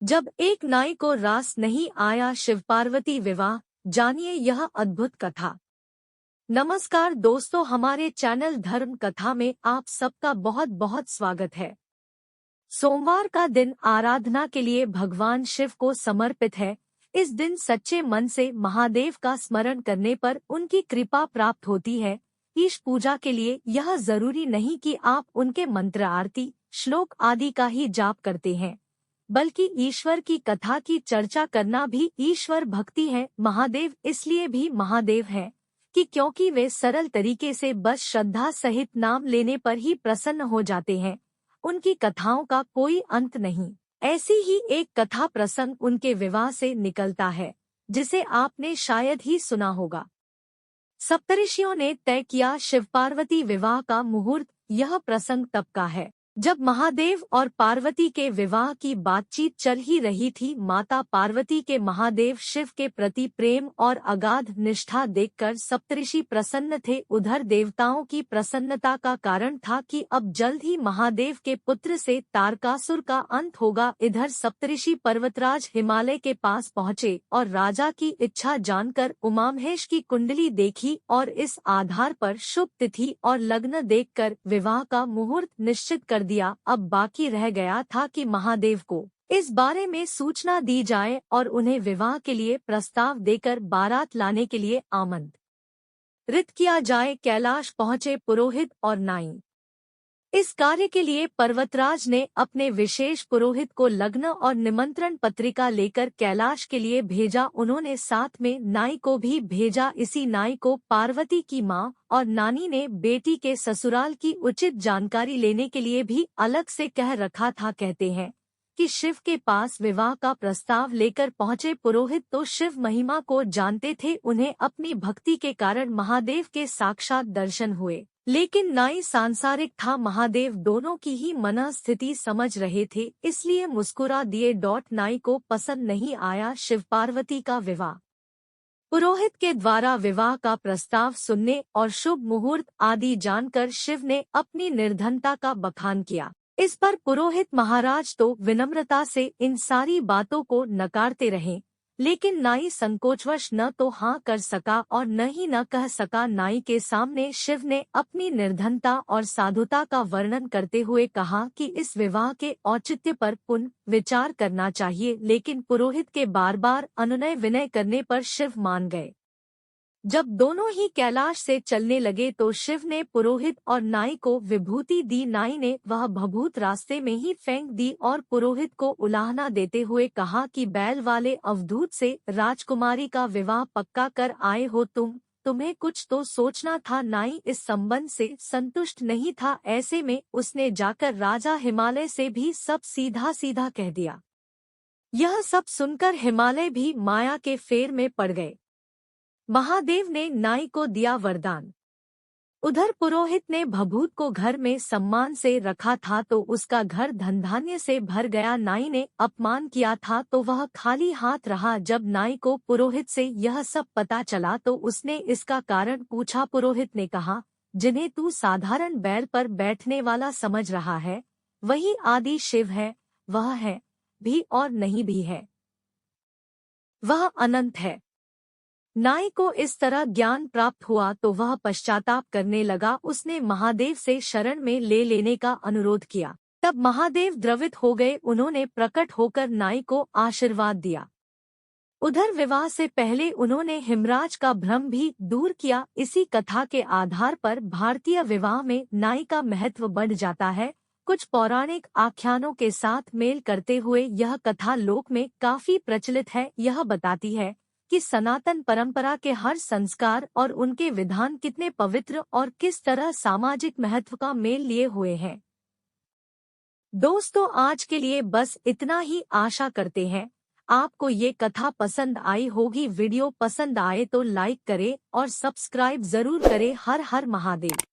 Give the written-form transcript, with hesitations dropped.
जब एक नाई को रास नहीं आया शिव पार्वती विवाह, जानिए यह अद्भुत कथा। नमस्कार दोस्तों, हमारे चैनल धर्म कथा में आप सबका बहुत बहुत स्वागत है। सोमवार का दिन आराधना के लिए भगवान शिव को समर्पित है। इस दिन सच्चे मन से महादेव का स्मरण करने पर उनकी कृपा प्राप्त होती है। ईश पूजा के लिए यह जरूरी नहीं कि आप उनके मंत्र, आरती, श्लोक आदि का ही जाप करते हैं, बल्कि ईश्वर की कथा की चर्चा करना भी ईश्वर भक्ति है। महादेव इसलिए भी महादेव है कि क्योंकि वे सरल तरीके से बस श्रद्धा सहित नाम लेने पर ही प्रसन्न हो जाते हैं। उनकी कथाओं का कोई अंत नहीं। ऐसी ही एक कथा प्रसंग उनके विवाह से निकलता है, जिसे आपने शायद ही सुना होगा। सप्तऋषियों ने तय किया शिव पार्वती विवाह का मुहूर्त। यह प्रसंग तब का है जब महादेव और पार्वती के विवाह की बातचीत चल ही रही थी। माता पार्वती के महादेव शिव के प्रति प्रेम और अगाध निष्ठा देखकर सप्तऋषि प्रसन्न थे। उधर देवताओं की प्रसन्नता का कारण था कि अब जल्द ही महादेव के पुत्र से तारकासुर का अंत होगा। इधर सप्तऋषि पर्वतराज हिमालय के पास पहुँचे और राजा की इच्छा जानकर उमामहेश की कुंडली देखी और इस आधार पर शुभ तिथि और लग्न देखकर विवाह का मुहूर्त निश्चित कर दिया। अब बाकी रह गया था कि महादेव को इस बारे में सूचना दी जाए और उन्हें विवाह के लिए प्रस्ताव देकर बारात लाने के लिए आमंत्रित किया जाए। कैलाश पहुंचे पुरोहित और नाई। इस कार्य के लिए पर्वतराज ने अपने विशेष पुरोहित को लग्न और निमंत्रण पत्रिका लेकर कैलाश के लिए भेजा। उन्होंने साथ में नाई को भी भेजा। इसी नाई को पार्वती की मां और नानी ने बेटी के ससुराल की उचित जानकारी लेने के लिए भी अलग से कह रखा था। कहते हैं कि शिव के पास विवाह का प्रस्ताव लेकर पहुंचे पुरोहित तो शिव महिमा को जानते थे। उन्हें अपनी भक्ति के कारण महादेव के साक्षात दर्शन हुए, लेकिन नाई सांसारिक था। महादेव दोनों की ही मनस्थिति समझ रहे थे, इसलिए मुस्कुरा दिए। नाई को पसंद नहीं आया शिव पार्वती का विवाह। पुरोहित के द्वारा विवाह का प्रस्ताव सुनने और शुभ मुहूर्त आदि जानकर शिव ने अपनी निर्धनता का बखान किया। इस पर पुरोहित महाराज तो विनम्रता से इन सारी बातों को नकारते रहे, लेकिन नाई संकोचवश न तो हाँ कर सका और न ही न कह सका। नाई के सामने शिव ने अपनी निर्धनता और साधुता का वर्णन करते हुए कहा कि इस विवाह के औचित्य पर पुनः विचार करना चाहिए, लेकिन पुरोहित के बार बार अनुनय विनय करने पर शिव मान गए। जब दोनों ही कैलाश से चलने लगे तो शिव ने पुरोहित और नाई को विभूति दी। नाई ने वह भभूत रास्ते में ही फेंक दी और पुरोहित को उलाहना देते हुए कहा कि बैल वाले अवधूत से राजकुमारी का विवाह पक्का कर आए हो तुम्हें कुछ तो सोचना था। नाई इस संबंध से संतुष्ट नहीं था। ऐसे में उसने जाकर राजा हिमालय से भी सब सीधा सीधा कह दिया। यह सब सुनकर हिमालय भी माया के फेर में पड़ गए। महादेव ने नाई को दिया वरदान। उधर पुरोहित ने भभूत को घर में सम्मान से रखा था तो उसका घर धन धान्य से भर गया। नाई ने अपमान किया था तो वह खाली हाथ रहा। जब नाई को पुरोहित से यह सब पता चला तो उसने इसका कारण पूछा। पुरोहित ने कहा, जिन्हें तू साधारण बैल पर बैठने वाला समझ रहा है, वही आदि शिव है। वह है भी और नहीं भी है, वह अनंत है। नाई को इस तरह ज्ञान प्राप्त हुआ तो वह पश्चाताप करने लगा। उसने महादेव से शरण में ले लेने का अनुरोध किया। तब महादेव द्रवित हो गए। उन्होंने प्रकट होकर नाई को आशीर्वाद दिया। उधर विवाह से पहले उन्होंने हिमराज का भ्रम भी दूर किया। इसी कथा के आधार पर भारतीय विवाह में नाई का महत्व बढ़ जाता है। कुछ पौराणिक आख्यानों के साथ मेल करते हुए यह कथा लोक में काफी प्रचलित है। यह बताती है कि सनातन परंपरा के हर संस्कार और उनके विधान कितने पवित्र और किस तरह सामाजिक महत्व का मेल लिए हुए हैं। दोस्तों, आज के लिए बस इतना ही। आशा करते हैं आपको ये कथा पसंद आई होगी। वीडियो पसंद आए तो लाइक करें और सब्सक्राइब जरूर करें। हर हर महादेव।